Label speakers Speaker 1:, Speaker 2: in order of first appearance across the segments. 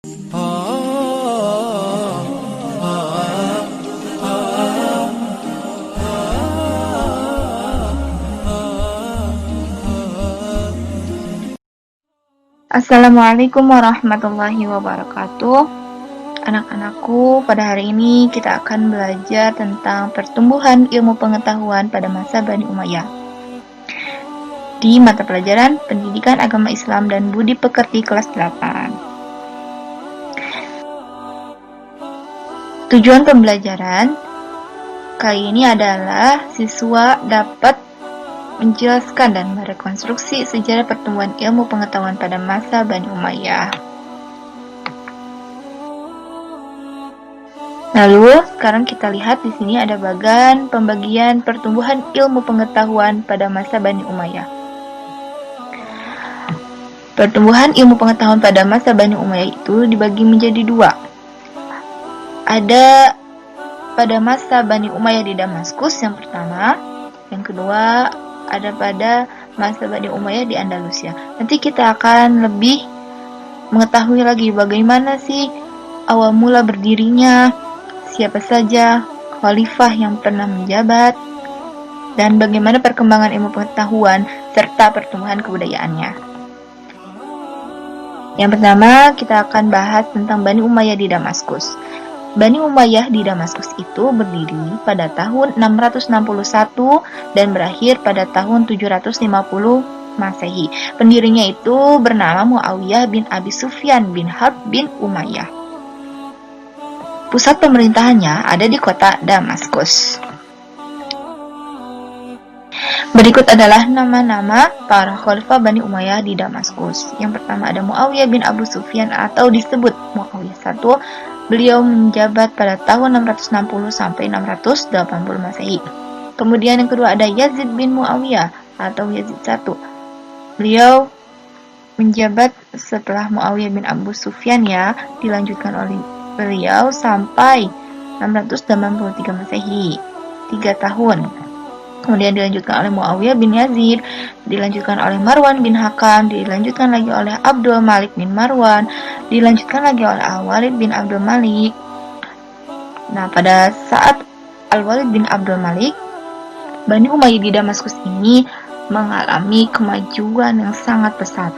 Speaker 1: Assalamualaikum warahmatullahi wabarakatuh. Anak-anakku, pada hari ini kita akan belajar tentang pertumbuhan ilmu pengetahuan pada masa Bani Umayyah di mata pelajaran Pendidikan Agama Islam dan Budi Pekerti kelas 8. Tujuan pembelajaran kali ini adalah siswa dapat menjelaskan dan merekonstruksi sejarah pertumbuhan ilmu pengetahuan pada masa Bani Umayyah. Lalu, sekarang kita lihat di sini ada bagan pembagian pertumbuhan ilmu pengetahuan pada masa Bani Umayyah. Pertumbuhan ilmu pengetahuan pada masa Bani Umayyah itu dibagi menjadi dua. Ada pada masa Bani Umayyah di Damaskus yang pertama, yang kedua ada pada masa Bani Umayyah di Andalusia. Nanti kita akan lebih mengetahui lagi bagaimana sih awal mula berdirinya, siapa saja khalifah yang pernah menjabat, dan bagaimana perkembangan ilmu pengetahuan serta pertumbuhan kebudayaannya. Yang pertama, kita akan bahas tentang Bani Umayyah di Damaskus. Bani Umayyah di Damaskus itu berdiri pada tahun 661 dan berakhir pada tahun 750 Masehi. Pendirinya itu bernama Muawiyah bin Abi Sufyan bin Harb bin Umayyah. Pusat pemerintahannya ada di kota Damaskus. Berikut adalah nama-nama para khalifah Bani Umayyah di Damaskus. Yang pertama ada Muawiyah bin Abu Sufyan atau disebut Muawiyah I. Beliau menjabat pada tahun 660 sampai 680 Masehi. Kemudian yang kedua ada Yazid bin Muawiyah atau Yazid I. Beliau menjabat setelah Muawiyah bin Abu Sufyan dilanjutkan oleh beliau sampai 683 Masehi, 3 tahun. Kemudian dilanjutkan oleh Muawiyah bin Yazid, dilanjutkan oleh Marwan bin Hakam, dilanjutkan lagi oleh Abdul Malik bin Marwan, dilanjutkan lagi oleh Al-Walid bin Abdul Malik. Nah, pada saat Al-Walid bin Abdul Malik, Bani Umayyah di Damaskus ini mengalami kemajuan yang sangat pesat.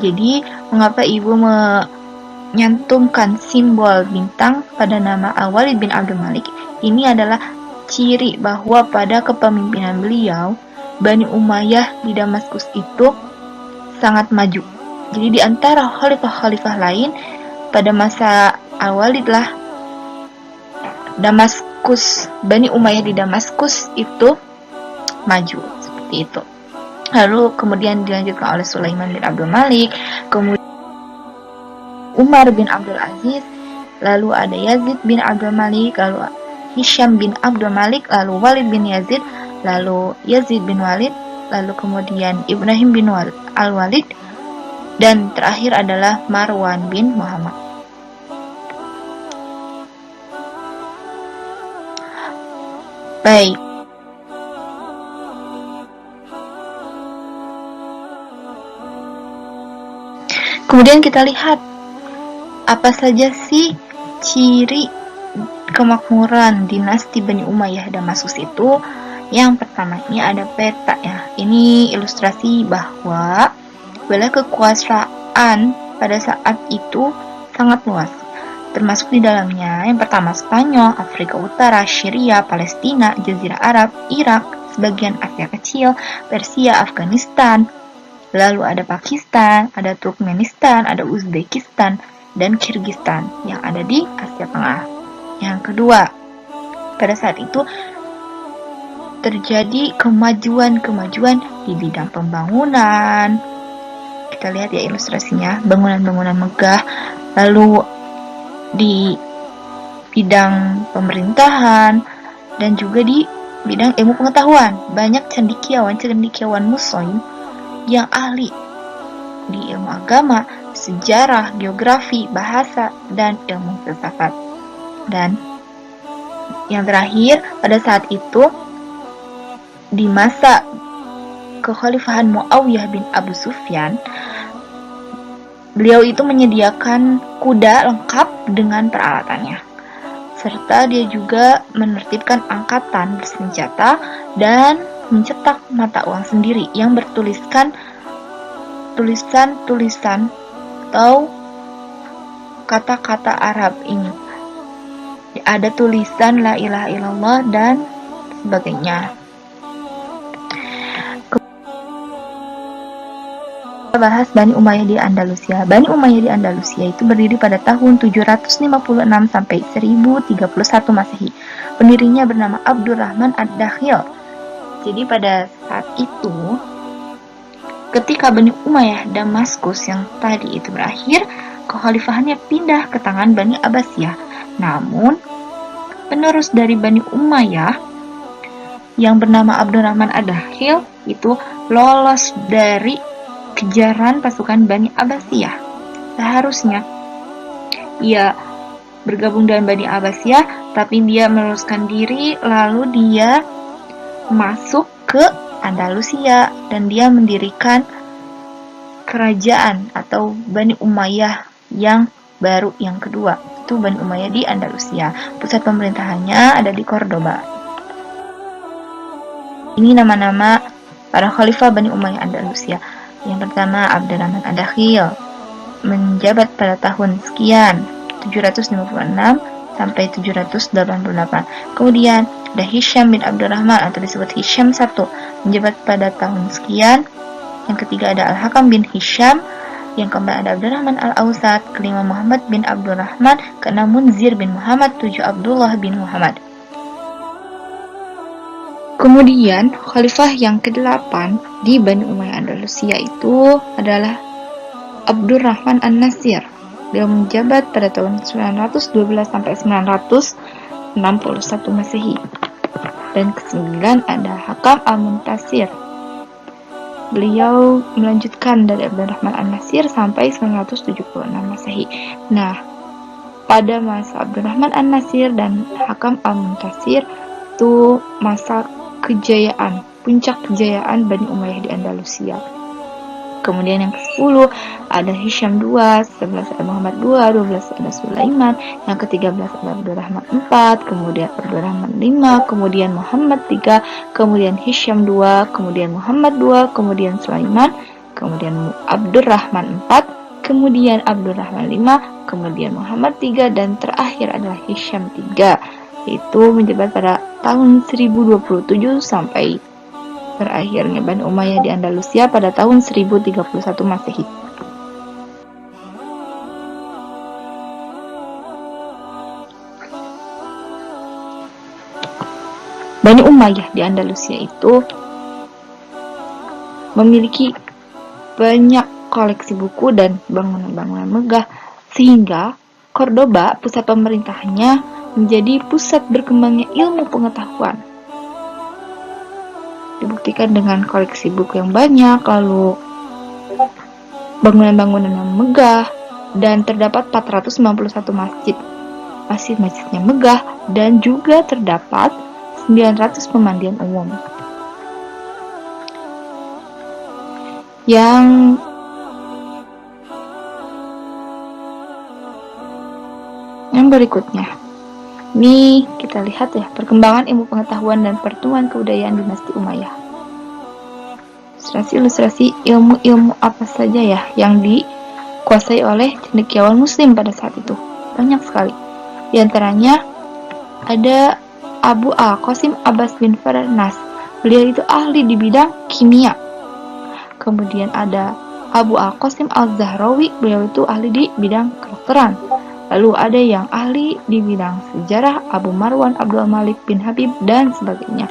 Speaker 1: Jadi, mengapa ibu menyantumkan simbol bintang pada nama Al-Walid bin Abdul Malik? Ini adalah ciri bahwa pada kepemimpinan beliau, Bani Umayyah di Damaskus itu sangat maju. Jadi di antara khalifah-khalifah lain, pada masa Al-Walid lah, Damaskus, Bani Umayyah di Damaskus itu maju, seperti itu. Lalu kemudian dilanjutkan oleh Sulaiman bin Abdul Malik, kemudian Umar bin Abdul Aziz, lalu ada Yazid bin Abdul Malik, lalu Hisham bin Abdul Malik, lalu Walid bin Yazid, lalu Yazid bin Walid, lalu kemudian Ibrahim bin Al-Walid, dan terakhir adalah Marwan bin Muhammad. Baik. Kemudian kita lihat apa saja sih ciri kemakmuran dinasti Bani Umayyah Damaskus itu. Yang pertama ini ada peta Ini ilustrasi bahwa wilayah kekuasaan pada saat itu sangat luas. Termasuk di dalamnya yang pertama Spanyol, Afrika Utara, Syria, Palestina, Jazirah Arab, Irak, sebagian Asia Kecil, Persia, Afghanistan. Lalu ada Pakistan, ada Turkmenistan, ada Uzbekistan, dan Kyrgyzstan yang ada di Asia Tengah. Yang kedua, pada saat itu terjadi kemajuan-kemajuan di bidang pembangunan. Kita lihat ilustrasinya, bangunan-bangunan megah. Lalu di bidang pemerintahan dan juga di bidang ilmu pengetahuan. Banyak cendekiawan muslim yang ahli di ilmu agama, sejarah, geografi, bahasa, dan ilmu filsafat. Dan yang terakhir, pada saat itu di masa kekhalifahan Muawiyah bin Abu Sufyan, Beliau itu menyediakan kuda lengkap dengan peralatannya, serta dia juga menertibkan angkatan bersenjata dan mencetak mata uang sendiri yang bertuliskan tulisan-tulisan atau kata-kata Arab ini. Ada tulisan la ilaha illallah dan sebagainya. Bahas Bani Umayyah di Andalusia. Bani Umayyah di Andalusia itu berdiri pada tahun 756 sampai 1031 Masehi. Pendirinya bernama Abdurrahman Ad-Dakhil. Jadi pada saat itu, ketika Bani Umayyah Damaskus yang tadi itu berakhir, kekhalifahannya pindah ke tangan Bani Abbasiyah. Namun, penerus dari Bani Umayyah yang bernama Abdurrahman Ad-Dakhil itu lolos dari kejaran pasukan Bani Abbasiyah. Seharusnya ia bergabung dengan Bani Abbasiyah, tapi dia meloloskan diri, lalu dia masuk ke Andalusia dan dia mendirikan kerajaan atau Bani Umayyah yang baru, yang kedua. Itu Bani Umayyah di Andalusia. Pusat pemerintahannya ada di Cordoba. Ini nama-nama para khalifah Bani Umayyah Andalusia. Yang pertama, Abdurrahman Ad-Dakhil menjabat pada tahun sekian 756 sampai 788. Kemudian ada Hisham bin Abdurrahman atau disebut Hisham I menjabat pada tahun sekian. Yang ketiga ada Al-Hakam bin Hisham. Yang keempat ada Abdurrahman Al-Awsat. Kelima Muhammad bin Abdurrahman. Keenam Munzir bin Muhammad. Tujuh Abdullah bin Muhammad. Kemudian khalifah yang ke-8 di Bani Umayyah Andalusia itu adalah Abdurrahman An-Nasir. Dia menjabat pada tahun 912 sampai 961 Masehi. Dan ke-9 ada Hakam Al-Muntasir. Beliau melanjutkan dari Abdurrahman An-Nasir sampai 976 Masehi. Nah, pada masa Abdurrahman An-Nasir dan Hakam Al-Muntasir itu masa kejayaan, puncak kejayaan Bani Umayyah di Andalusia. Kemudian yang ke-10 ada Hisham II, 11 ada Muhammad II, 12 ada Sulaiman, yang ke-13 ada Abdurrahman IV, kemudian Abdurrahman V, kemudian Muhammad III, kemudian Hisham II, kemudian Muhammad II, kemudian Sulaiman, kemudian Abdurrahman IV, kemudian Abdurrahman V, kemudian Muhammad III, dan terakhir adalah Hisham III. Itu menjabat pada tahun 1027 sampai berakhirnya Bani Umayyah di Andalusia pada tahun 1031 Masehi. Bani Umayyah di Andalusia itu memiliki banyak koleksi buku dan bangunan-bangunan megah, sehingga Cordoba, pusat pemerintahannya, menjadi pusat berkembangnya ilmu pengetahuan. Dibuktikan dengan koleksi buku yang banyak, lalu bangunan-bangunan yang megah, dan terdapat 491 masjid. Masjid-masjidnya megah, dan juga terdapat 900 pemandian umum. Yang berikutnya, ini kita lihat ya, perkembangan ilmu pengetahuan dan pertumbuhan kebudayaan dinasti Umayyah. Ilustrasi ilmu-ilmu apa saja ya yang dikuasai oleh cendekiawan muslim pada saat itu. Banyak sekali. Di antaranya ada Abu Al-Qasim Abbas bin Farnas. Beliau itu ahli di bidang kimia. Kemudian ada Abu Al-Qasim Al-Zahrawi. Beliau itu ahli di bidang kedokteran. Lalu ada yang ahli di bidang sejarah, Abu Marwan Abdul Malik bin Habib, dan sebagainya.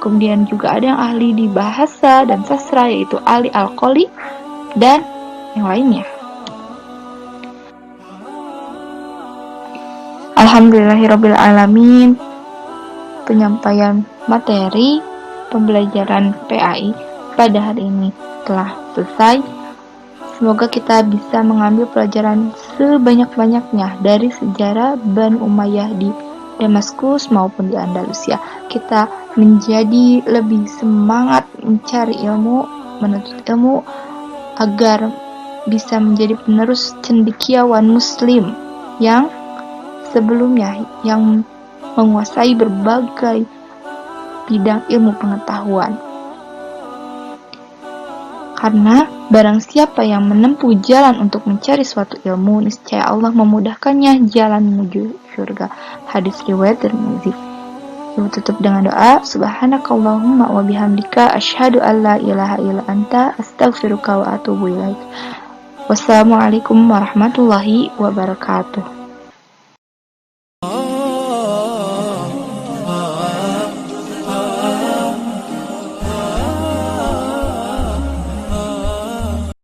Speaker 1: Kemudian juga ada yang ahli di bahasa dan sastra, yaitu Ali Al-Qoli, dan yang lainnya. Alhamdulillahirrabbilalamin. Penyampaian materi pembelajaran PAI pada hari ini telah selesai. Semoga kita bisa mengambil pelajaran sebanyak-banyaknya dari sejarah Bani Umayyah di Damaskus maupun di Andalusia. Kita menjadi lebih semangat mencari ilmu, menuntut ilmu, agar bisa menjadi penerus cendekiawan muslim yang sebelumnya yang menguasai berbagai bidang ilmu pengetahuan. Karena barang siapa yang menempuh jalan untuk mencari suatu ilmu, niscaya Allah memudahkannya jalan menuju surga. Hadis riwayat Tirmizi. Ibu tutup dengan doa, Subhanakallahumma wa bihamdika asyhadu an la ilaha illa anta astaghfiruka wa atubu ilaik. Wassalamualaikum warahmatullahi wabarakatuh.